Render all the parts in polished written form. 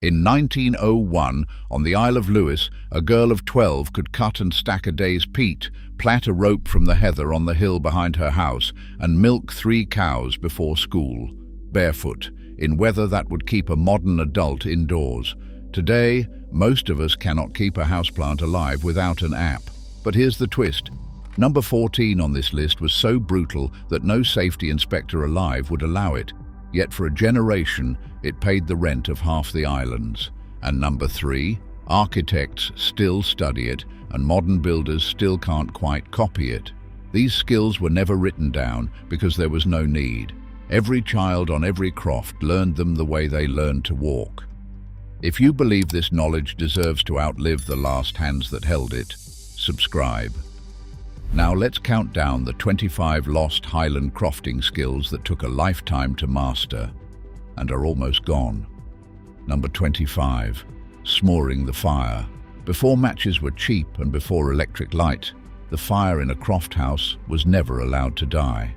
In 1901, on the Isle of Lewis, a girl of 12 could cut and stack a day's peat, plait a rope from the heather on the hill behind her house, and milk 3 cows before school, barefoot, in weather that would keep a modern adult indoors. Today, most of us cannot keep a houseplant alive without an app. But here's the twist. Number 14 on this list was so brutal that no safety inspector alive would allow it. Yet for a generation, it paid the rent of half the islands. And number 3, architects still study it, and modern builders still can't quite copy it. These skills were never written down because there was no need. Every child on every croft learned them the way they learned to walk. If you believe this knowledge deserves to outlive the last hands that held it, subscribe. Now let's count down the 25 lost Highland crofting skills that took a lifetime to master and are almost gone. Number 25. Smooring the fire. Before matches were cheap and before electric light, the fire in a croft house was never allowed to die.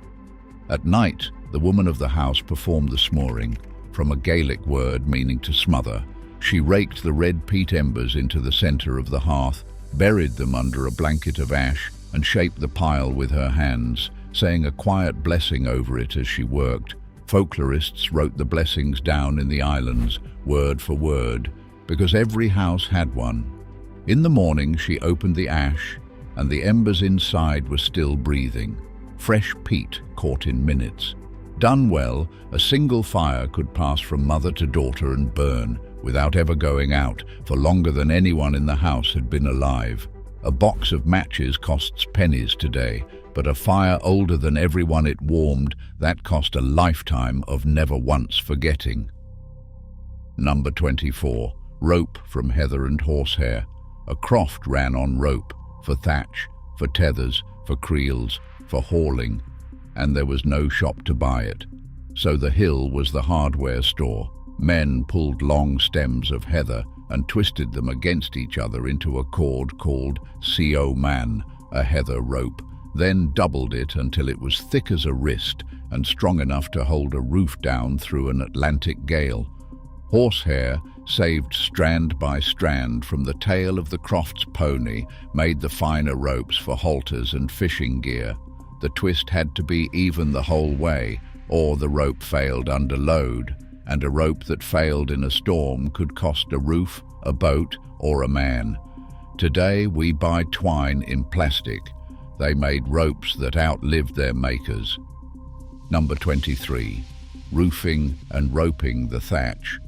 At night, the woman of the house performed the smooring, from a Gaelic word meaning to smother. She raked the red peat embers into the center of the hearth, buried them under a blanket of ash, and shaped the pile with her hands, saying a quiet blessing over it as she worked. Folklorists wrote the blessings down in the islands, word for word, because every house had one. In the morning she opened the ash, and the embers inside were still breathing. Fresh peat caught in minutes. Done well, a single fire could pass from mother to daughter and burn, without ever going out, for longer than anyone in the house had been alive. A box of matches costs pennies today, but a fire older than everyone it warmed, that cost a lifetime of never once forgetting. Number 24. Rope from heather and horsehair. A croft ran on rope, for thatch, for tethers, for creels, for hauling, and there was no shop to buy it. So the hill was the hardware store. Men pulled long stems of heather and twisted them against each other into a cord called co-man, a heather rope, then doubled it until it was thick as a wrist and strong enough to hold a roof down through an Atlantic gale. Horsehair, saved strand by strand from the tail of the croft's pony, made the finer ropes for halters and fishing gear. The twist had to be even the whole way, or the rope failed under load, and a rope that failed in a storm could cost a roof, a boat, or a man. Today we buy twine in plastic. They made ropes that outlived their makers. Number 23. Roofing and roping the thatch.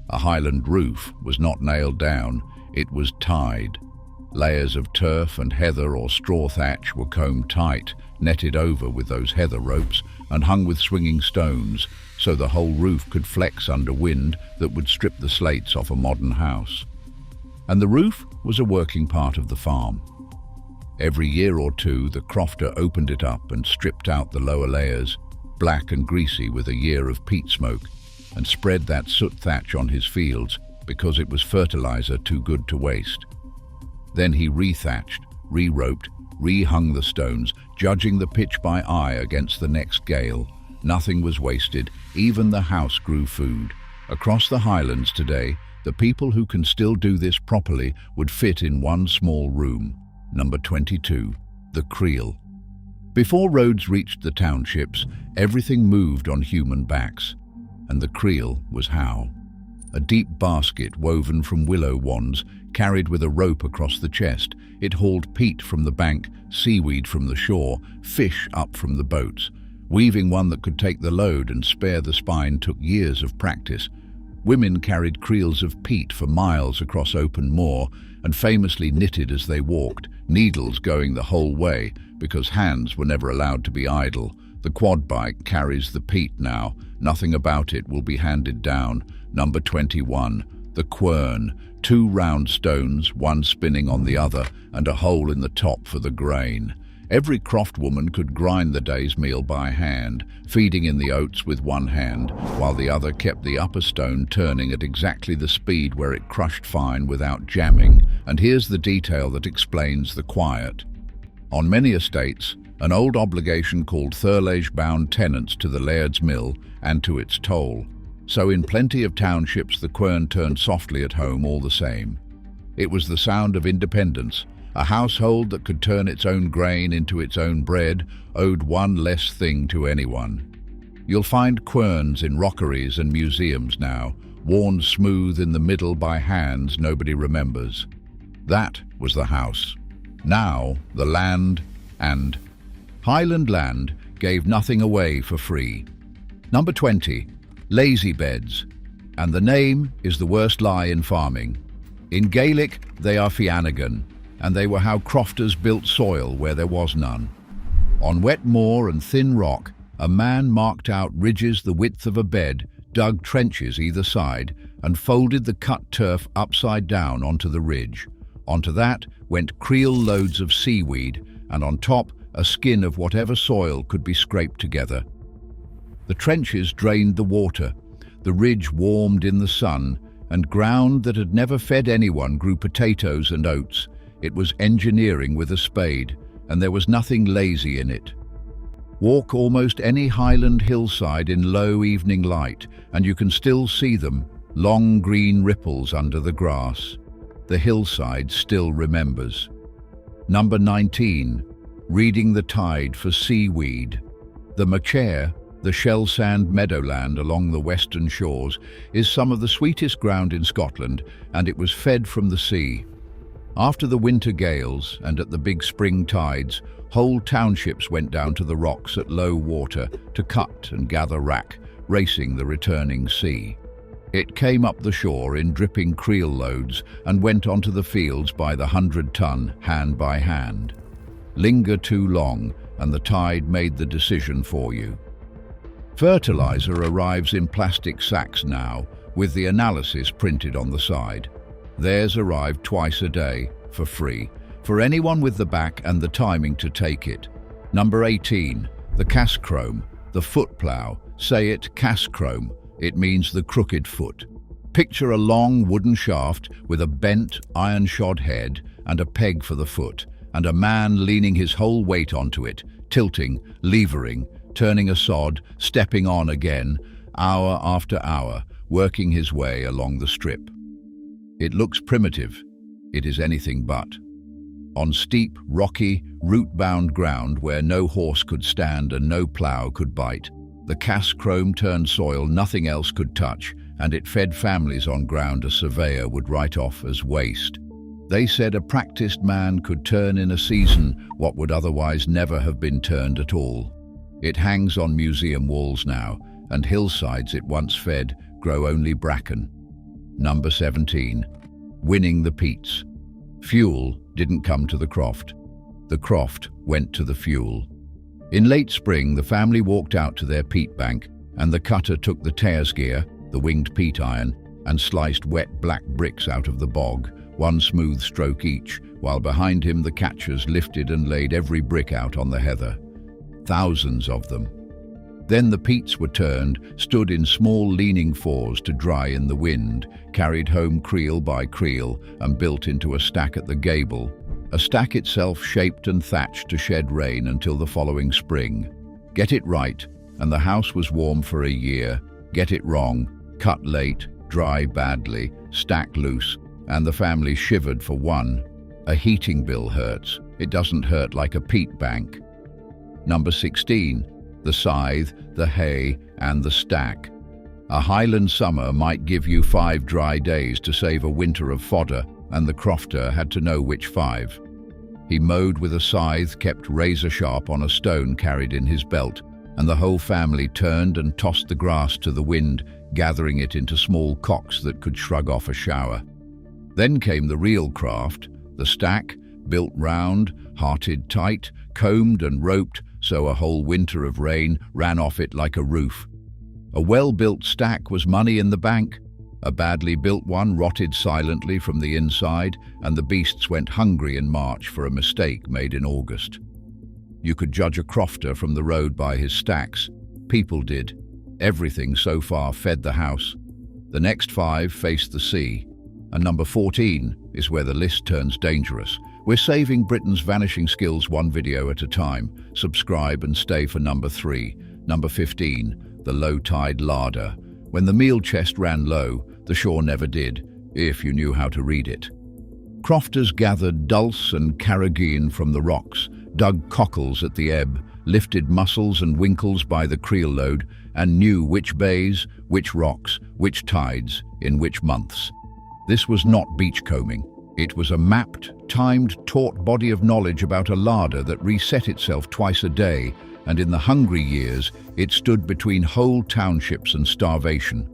A Highland roof was not nailed down, it was tied. Layers of turf and heather or straw thatch were combed tight, netted over with those heather ropes, and hung with swinging stones, so the whole roof could flex under wind that would strip the slates off a modern house. And the roof was a working part of the farm. Every year or two, the crofter opened it up and stripped out the lower layers, black and greasy with a year of peat smoke, and spread that soot thatch on his fields because it was fertilizer too good to waste. Then he rethatched, re-roped, re-hung the stones, judging the pitch by eye against the next gale. Nothing was wasted, even the house grew food. Across the Highlands today, the people who can still do this properly would fit in one small room. Number 22. The creel. Before roads reached the townships, everything moved on human backs. And the creel was how. A deep basket woven from willow wands, carried with a rope across the chest. It hauled peat from the bank, seaweed from the shore, fish up from the boats. Weaving one that could take the load and spare the spine took years of practice. Women carried creels of peat for miles across open moor and famously knitted as they walked, needles going the whole way because hands were never allowed to be idle. The quad bike carries the peat now. Nothing about it will be handed down. Number 21. The quern. 2 round stones, one spinning on the other, and a hole in the top for the grain. Every croft woman could grind the day's meal by hand, feeding in the oats with one hand, while the other kept the upper stone turning at exactly the speed where it crushed fine without jamming. And here's the detail that explains the quiet. On many estates, an old obligation called thirlage bound tenants to the laird's mill and to its toll. So in plenty of townships the quern turned softly at home all the same. It was the sound of independence. A household that could turn its own grain into its own bread owed one less thing to anyone. You'll find querns in rockeries and museums now, worn smooth in the middle by hands nobody remembers. That was the house. Now the land, and Highland land gave nothing away for free. Number 20. Lazy beds. And the name is the worst lie in farming. In Gaelic, they are fiannagan, and they were how crofters built soil where there was none. On wet moor and thin rock, a man marked out ridges the width of a bed, dug trenches either side, and folded the cut turf upside down onto the ridge. Onto that went creel loads of seaweed, and on top a skin of whatever soil could be scraped together. The trenches drained the water, the ridge warmed in the sun, and ground that had never fed anyone grew potatoes and oats. It was engineering with a spade, and there was nothing lazy in it. Walk almost any Highland hillside in low evening light, and you can still see them, long green ripples under the grass. The hillside still remembers. Number 19. Reading the tide for seaweed. The Machair, the shell sand meadowland along the western shores, is some of the sweetest ground in Scotland, and it was fed from the sea. After the winter gales and at the big spring tides, whole townships went down to the rocks at low water to cut and gather wrack, racing the returning sea. It came up the shore in dripping creel loads and went onto the fields by the 100-ton, hand by hand. Linger too long, and the tide made the decision for you. Fertilizer arrives in plastic sacks now, with the analysis printed on the side. Theirs arrived twice a day, for free, for anyone with the back and the timing to take it. Number 18. The cas-chrom, the foot plough. Say it, cas-chrom. It means the crooked foot. Picture a long wooden shaft with a bent, iron-shod head and a peg for the foot, and a man leaning his whole weight onto it, tilting, levering, turning a sod, stepping on again, hour after hour, working his way along the strip. It looks primitive. It is anything but. On steep, rocky, root-bound ground where no horse could stand and no plough could bite, the cas-chrom turned soil nothing else could touch, and it fed families on ground a surveyor would write off as waste. They said a practiced man could turn in a season what would otherwise never have been turned at all. It hangs on museum walls now, and hillsides it once fed grow only bracken. Number 17. Winning the peats. Fuel didn't come to the croft. The croft went to the fuel. In late spring, the family walked out to their peat bank, and the cutter took the tears gear, the winged peat iron, and sliced wet black bricks out of the bog, one smooth stroke each, while behind him the catchers lifted and laid every brick out on the heather. Thousands of them. Then the peats were turned, stood in small leaning fours to dry in the wind, carried home creel by creel, and built into a stack at the gable, a stack itself shaped and thatched to shed rain until the following spring. Get it right, and the house was warm for a year. Get it wrong, cut late, dry badly, stack loose, and the family shivered for one. A heating bill hurts. It doesn't hurt like a peat bank. Number 16. The scythe, the hay, and the stack. A Highland summer might give you 5 dry days to save a winter of fodder, and the crofter had to know which 5. He mowed with a scythe kept razor sharp on a stone carried in his belt, and the whole family turned and tossed the grass to the wind, gathering it into small cocks that could shrug off a shower. Then came the real craft, the stack, built round, hearted tight, combed and roped, so a whole winter of rain ran off it like a roof. A well-built stack was money in the bank. A badly built one rotted silently from the inside, and the beasts went hungry in March for a mistake made in August. You could judge a crofter from the road by his stacks. People did. Everything so far fed the house. The next 5 faced the sea. And number 14 is where the list turns dangerous. We're saving Britain's vanishing skills one video at a time. Subscribe and stay for number 3. Number 15, the low tide larder, When the meal chest ran low, the shore never did, if you knew how to read it. Crofters gathered dulse and carrageen from the rocks, dug cockles at the ebb, lifted mussels and winkles by the creel load, and knew which bays, which rocks, which tides, in which months. This was not beachcombing. It was a mapped, timed, taught body of knowledge about a larder that reset itself twice a day, and in the hungry years, it stood between whole townships and starvation.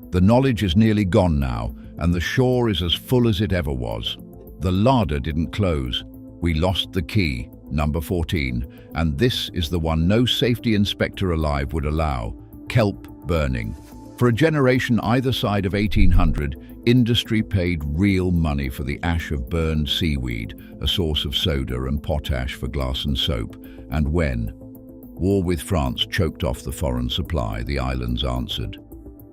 The knowledge is nearly gone now, and the shore is as full as it ever was. The larder didn't close. We lost the key, number 14, and this is the one no safety inspector alive would allow: kelp burning. For a generation either side of 1800, industry paid real money for the ash of burned seaweed, a source of soda and potash for glass and soap. And when war with France choked off the foreign supply, the islands answered.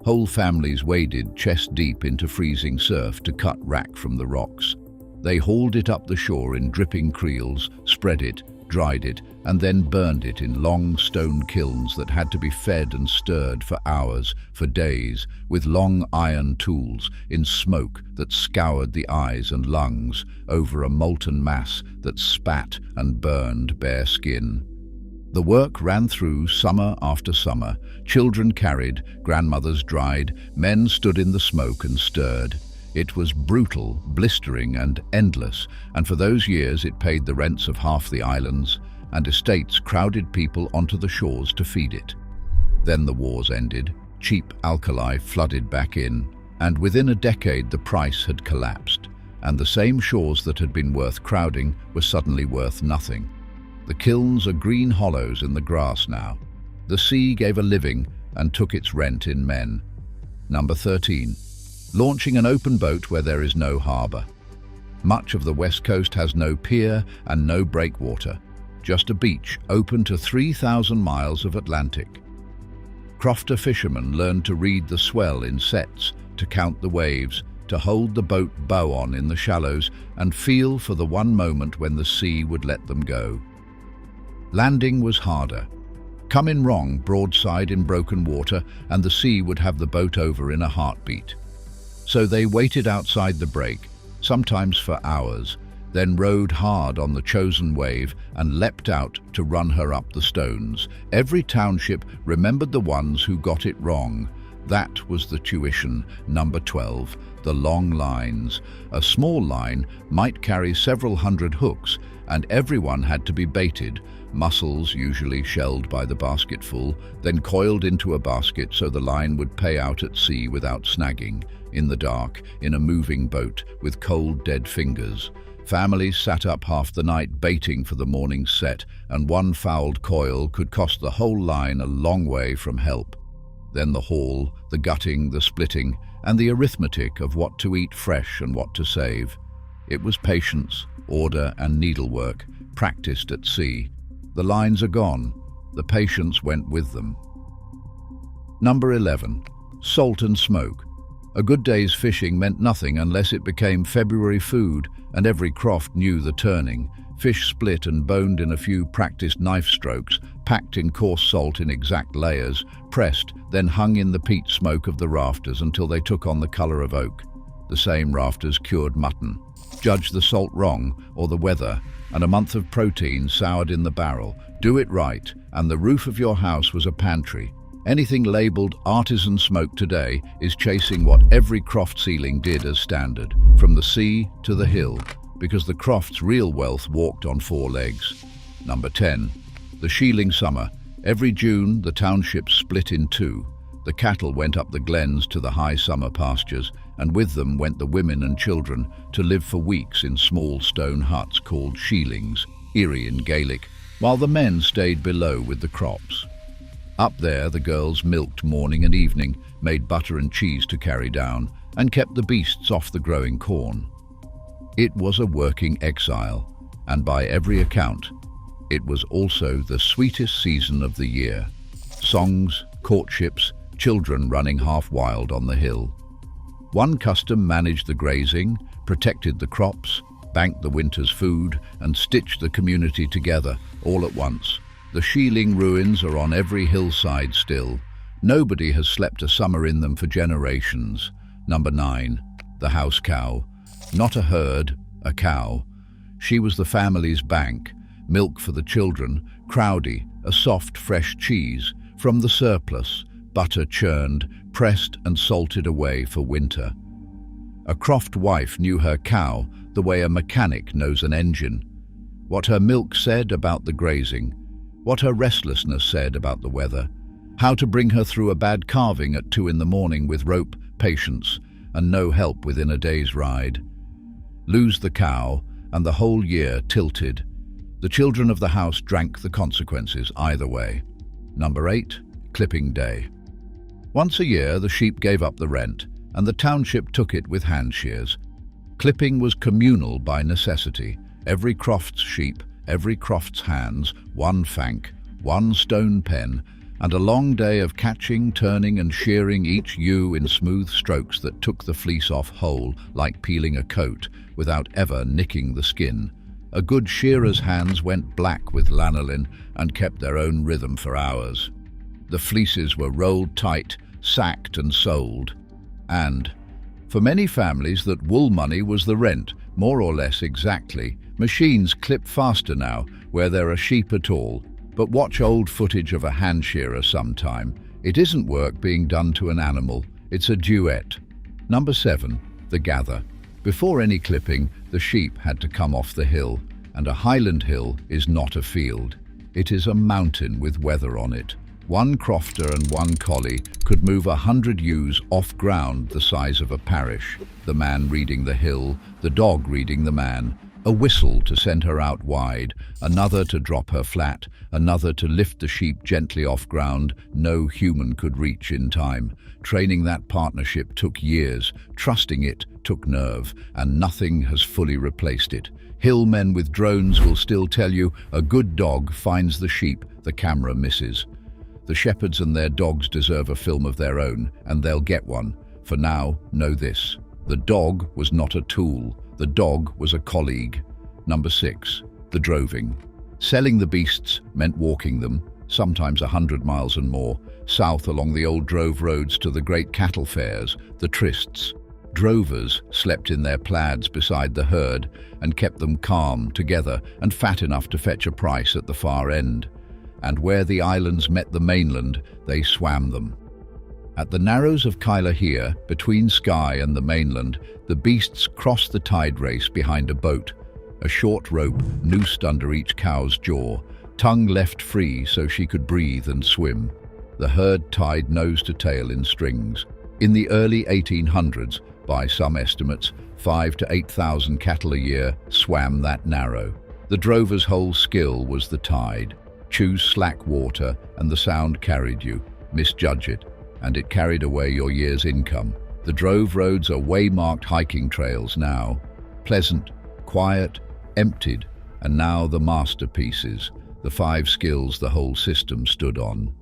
Whole families waded chest-deep into freezing surf to cut wrack from the rocks. They hauled it up the shore in dripping creels, spread it, dried it, and then burned it in long stone kilns that had to be fed and stirred for hours, for days, with long iron tools, in smoke that scoured the eyes and lungs, over a molten mass that spat and burned bare skin. The work ran through summer after summer. Children carried, grandmothers dried, men stood in the smoke and stirred. It was brutal, blistering and endless, and for those years it paid the rents of half the islands, and estates crowded people onto the shores to feed it. Then the wars ended, cheap alkali flooded back in, and within a decade the price had collapsed, and the same shores that had been worth crowding were suddenly worth nothing. The kilns are green hollows in the grass now. The sea gave a living and took its rent in men. Number 13. Launching an open boat where there is no harbour. Much of the west coast has no pier and no breakwater, just a beach open to 3,000 miles of Atlantic. Crofter fishermen learned to read the swell in sets, to count the waves, to hold the boat bow on in the shallows and feel for the one moment when the sea would let them go. Landing was harder. Come in wrong, broadside in broken water, and the sea would have the boat over in a heartbeat. So they waited outside the break, sometimes for hours, then rowed hard on the chosen wave and leapt out to run her up the stones. Every township remembered the ones who got it wrong. That was the tuition, number 12, the long lines. A small line might carry several hundred hooks, and everyone had to be baited. Mussels, usually shelled by the basketful, then coiled into a basket so the line would pay out at sea without snagging. In the dark, in a moving boat, with cold, dead fingers. Families sat up half the night baiting for the morning's set, and one fouled coil could cost the whole line a long way from help. Then the haul, the gutting, the splitting, and the arithmetic of what to eat fresh and what to save. It was patience, order and needlework, practiced at sea. The lines are gone. The patience went with them. Number 11. Salt and smoke. A good day's fishing meant nothing unless it became February food, and every croft knew the turning. Fish split and boned in a few practiced knife strokes, packed in coarse salt in exact layers, pressed, then hung in the peat smoke of the rafters until they took on the colour of oak. The same rafters cured mutton. Judge the salt wrong, or the weather, and a month of protein soured in the barrel. Do it right, and the roof of your house was a pantry. Anything labelled artisan smoke today is chasing what every croft ceiling did as standard, from the sea to the hill, because the croft's real wealth walked on four legs. Number 10. The shealing summer. Every June, the townships split in two. The cattle went up the glens to the high summer pastures, and with them went the women and children to live for weeks in small stone huts called shealings, eerie in Gaelic, while the men stayed below with the crops. Up there, the girls milked morning and evening, made butter and cheese to carry down, and kept the beasts off the growing corn. It was a working exile, and by every account, it was also the sweetest season of the year. Songs, courtships, children running half wild on the hill. One custom managed the grazing, protected the crops, banked the winter's food, and stitched the community together all at once. The shealing ruins are on every hillside still. Nobody has slept a summer in them for generations. Number 9. The house cow. Not a herd, a cow. She was the family's bank. Milk for the children, crowdy, a soft, fresh cheese. From the surplus, butter churned, pressed and salted away for winter. A croft wife knew her cow the way a mechanic knows an engine. What her milk said about the grazing, what her restlessness said about the weather, how to bring her through a bad calving at 2 in the morning with rope, patience, and no help within a day's ride. Lose the cow, and the whole year tilted. The children of the house drank the consequences either way. Number 8. Clipping day. Once a year the sheep gave up the rent, and the township took it with hand shears. Clipping was communal by necessity. Every croft's sheep, every croft's hands, one fank, one stone pen, and a long day of catching, turning and shearing each ewe in smooth strokes that took the fleece off whole, like peeling a coat, without ever nicking the skin. A good shearer's hands went black with lanolin and kept their own rhythm for hours. The fleeces were rolled tight, sacked and sold. And, for many families, that wool money was the rent, more or less exactly. Machines clip faster now, where there are sheep at all. But watch old footage of a hand shearer sometime. It isn't work being done to an animal, it's a duet. Number 7. The gather. Before any clipping, the sheep had to come off the hill, and a Highland hill is not a field. It is a mountain with weather on it. One crofter and one collie could move 100 ewes off ground the size of a parish, the man reading the hill, the dog reading the man. A whistle to send her out wide, another to drop her flat, another to lift the sheep gently off ground no human could reach in time. Training that partnership took years, trusting it took nerve, and nothing has fully replaced it. Hillmen with drones will still tell you a good dog finds the sheep the camera misses. The shepherds and their dogs deserve a film of their own, and they'll get one. For now, know this: the dog was not a tool. The dog was a colleague. Number 6. The droving. Selling the beasts meant walking them, sometimes 100 miles and more, south along the old drove roads to the great cattle fairs, the trysts. Drovers slept in their plaids beside the herd and kept them calm, together, and fat enough to fetch a price at the far end. And where the islands met the mainland, they swam them. At the narrows of Kyla, between Skye and the mainland, the beasts crossed the tide race behind a boat, a short rope noosed under each cow's jaw, tongue left free so she could breathe and swim. The herd tied nose to tail in strings. In the early 1800s, by some estimates, 5,000 to 8,000 cattle a year swam that narrow. The drover's whole skill was the tide. Choose slack water and the sound carried you. Misjudge it, and it carried away your year's income. The drove roads are waymarked hiking trails now. Pleasant, quiet, emptied, and now the masterpieces, the 5 skills the whole system stood on.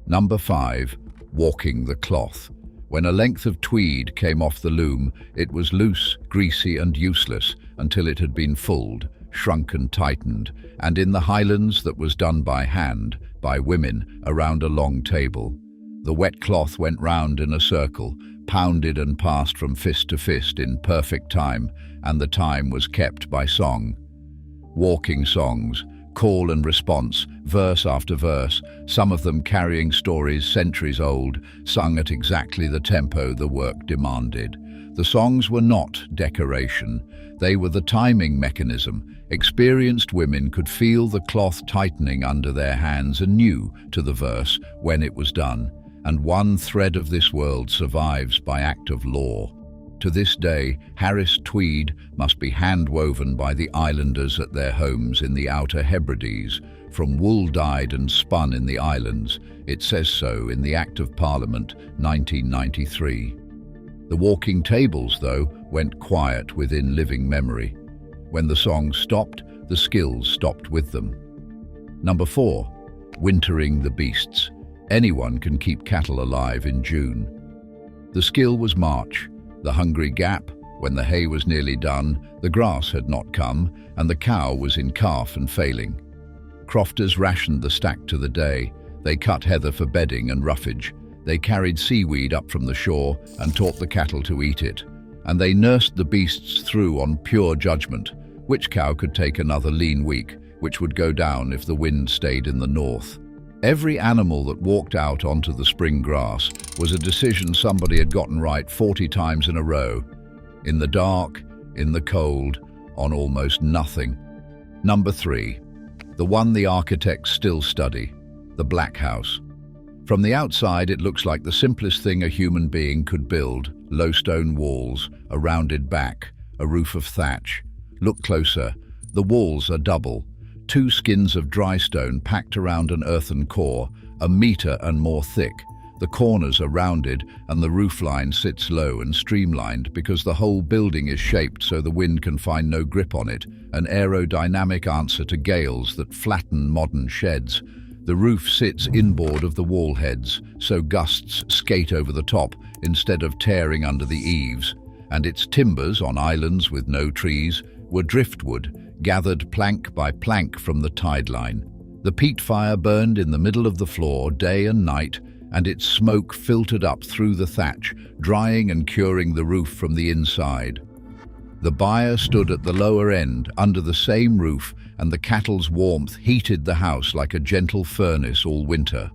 Number 5. Walking the cloth. When a length of tweed came off the loom, it was loose, greasy and useless until it had been fulled, shrunk and tightened, and in the Highlands that was done by hand, by women, around a long table. The wet cloth went round in a circle, pounded and passed from fist to fist in perfect time, and the time was kept by song. Walking songs, call and response, verse after verse, some of them carrying stories centuries old, sung at exactly the tempo the work demanded. The songs were not decoration, they were the timing mechanism. Experienced women could feel the cloth tightening under their hands and knew, to the verse, when it was done. And one thread of this world survives by act of law. To this day, Harris tweed must be hand-woven by the islanders at their homes in the outer Hebrides, from wool dyed and spun in the islands. It says so in the Act of Parliament, 1993. The walking tables, though, went quiet within living memory. When the songs stopped, the skills stopped with them. Number 4. Wintering the beasts. Anyone can keep cattle alive in June. The skill was March, the hungry gap, when the hay was nearly done, the grass had not come, and the cow was in calf and failing. Crofters rationed the stack to the day. They cut heather for bedding and roughage. They carried seaweed up from the shore and taught the cattle to eat it. And they nursed the beasts through on pure judgment. Which cow could take another lean week, which would go down if the wind stayed in the north. Every animal that walked out onto the spring grass was a decision somebody had gotten right 40 times in a row. In the dark, in the cold, on almost nothing. Number 3. The one the architects still study. The blackhouse. From the outside, it looks like the simplest thing a human being could build. Low stone walls, a rounded back, a roof of thatch. Look closer. The walls are double. 2 skins of dry stone packed around an earthen core, a metre and more thick. The corners are rounded and the roofline sits low and streamlined because the whole building is shaped so the wind can find no grip on it, an aerodynamic answer to gales that flatten modern sheds. The roof sits inboard of the wall heads, so gusts skate over the top instead of tearing under the eaves. And its timbers, on islands with no trees, were driftwood, gathered plank by plank from the tide line. The peat fire burned in the middle of the floor day and night, and its smoke filtered up through the thatch, drying and curing the roof from the inside. The byre stood at the lower end, under the same roof, and the cattle's warmth heated the house like a gentle furnace all winter.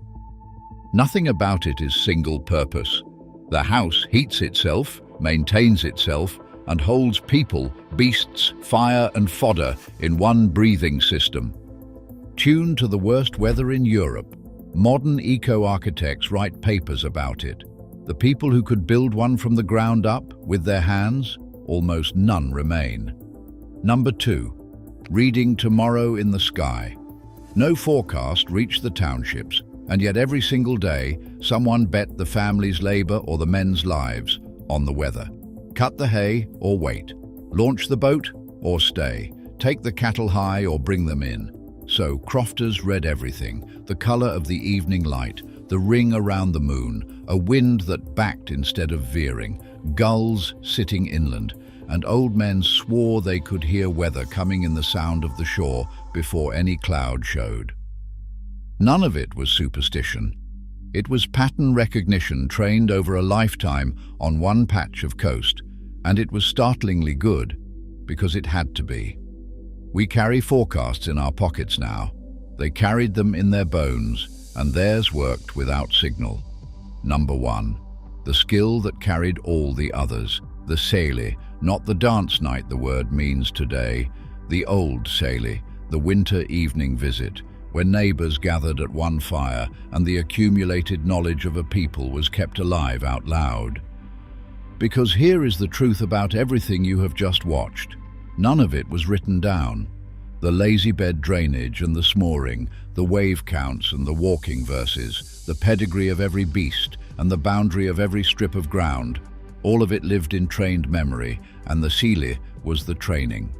Nothing about it is single purpose. The house heats itself, maintains itself, and holds people, beasts, fire and fodder in one breathing system. Tuned to the worst weather in Europe, modern eco-architects write papers about it. The people who could build one from the ground up with their hands, almost none remain. Number 2. Reading tomorrow in the sky. No forecast reached the townships, and yet every single day someone bet the family's labour or the men's lives on the weather. Cut the hay or wait. Launch the boat or stay. Take the cattle high or bring them in. So crofters read everything, the colour of the evening light, the ring around the moon, a wind that backed instead of veering, gulls sitting inland, and old men swore they could hear weather coming in the sound of the shore before any cloud showed. None of it was superstition. It was pattern recognition trained over a lifetime on one patch of coast, and it was startlingly good, because it had to be. We carry forecasts in our pockets now. They carried them in their bones, and theirs worked without signal. Number 1. The skill that carried all the others. The seili, not the dance night the word means today. The old seili, the winter evening visit, when neighbours gathered at one fire and the accumulated knowledge of a people was kept alive out loud. Because here is the truth about everything you have just watched. None of it was written down. The lazy bed drainage and the smooring, the wave counts and the walking verses, the pedigree of every beast and the boundary of every strip of ground, all of it lived in trained memory, and the seili was the training.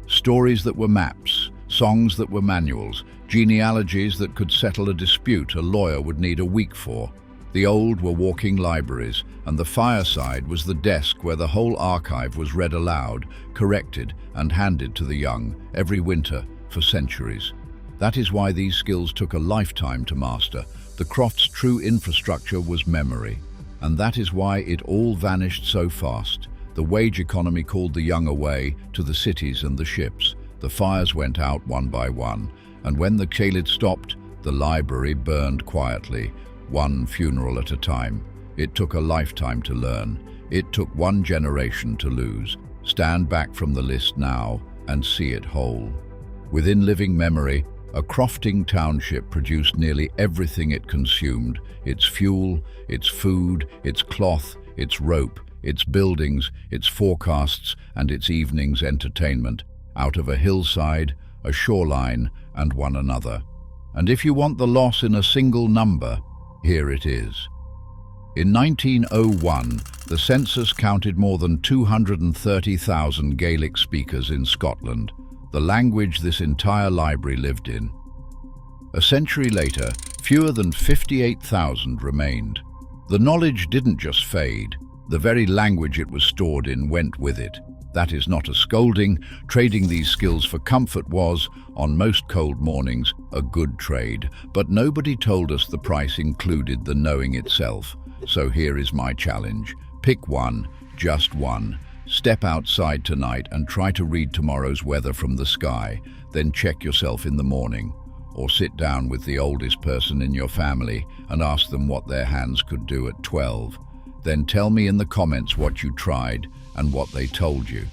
Stories that were maps, songs that were manuals, genealogies that could settle a dispute a lawyer would need a week for. The old were walking libraries, and the fireside was the desk where the whole archive was read aloud, corrected, and handed to the young, every winter, for centuries. That is why these skills took a lifetime to master. The croft's true infrastructure was memory, and that is why it all vanished so fast. The wage economy called the young away to the cities and the ships. The fires went out one by one, and when the Khalid stopped, the library burned quietly, one funeral at a time. It took a lifetime to learn. It took one generation to lose. Stand back from the list now and see it whole. Within living memory, a crofting township produced nearly everything it consumed: its fuel, its food, its cloth, its rope, its buildings, its forecasts, and its evening's entertainment, out of a hillside, a shoreline, and one another. And if you want the loss in a single number, here it is. In 1901, the census counted more than 230,000 Gaelic speakers in Scotland, the language this entire library lived in. A century later, fewer than 58,000 remained. The knowledge didn't just fade, the very language it was stored in went with it. That is not a scolding. Trading these skills for comfort was, on most cold mornings, a good trade, but nobody told us the price included the knowing itself. So here is my challenge. Pick one, just one. Step outside tonight and try to read tomorrow's weather from the sky, then check yourself in the morning. Or sit down with the oldest person in your family and ask them what their hands could do at 12. Then tell me in the comments what you tried and what they told you,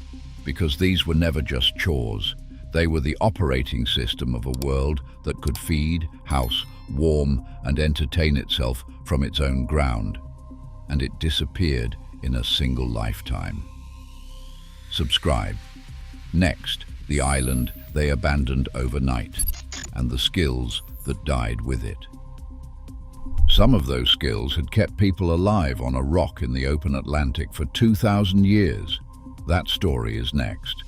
because these were never just chores. They were the operating system of a world that could feed, house, warm, and entertain itself from its own ground. And it disappeared in a single lifetime. Subscribe. Next, the island they abandoned overnight, and the skills that died with it. Some of those skills had kept people alive on a rock in the open Atlantic for 2,000 years. That story is next.